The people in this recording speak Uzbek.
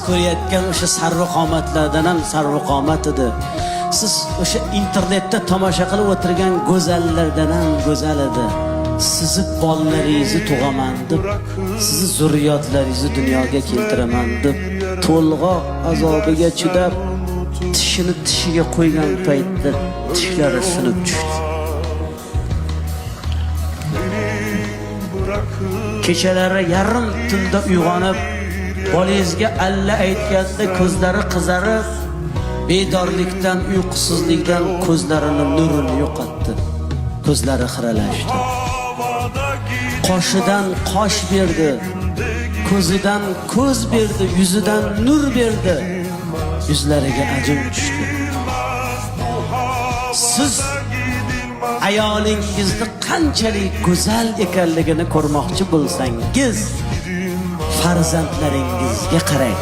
ko'rayotgan o'sha sarvqomatlardan ham sarvqomat edi. Siz o'sha internetda tomosha qilib o'tirgan go'zallardan ham go'zal edi. Sizni bolalaringizni tug'aman deb, sizni zurriyotlaringizni dunyoga keltiraman deb to'lg'oq azobiga chidab tishini tishiga qo'ygan paytda tishlari sinib tushdi. Kechalari yarim tunda uyg'onib, bolangizga alla aytganda ko'zlari qizarib, bedorlikdan, uyqusizlikdan ko'zlarining nurini yo'qotdi. Ko'zlari xiralashdi. Qoshidan qosh berdi, ko'zidan ko'z berdi, yuzidan nur berdi. Yuzlariga ajin tushdi. Siz ayolingizni qanchalik go'zal ekanligini ko'rmoqchi bo'lsangiz, farzandlaringizga qarang.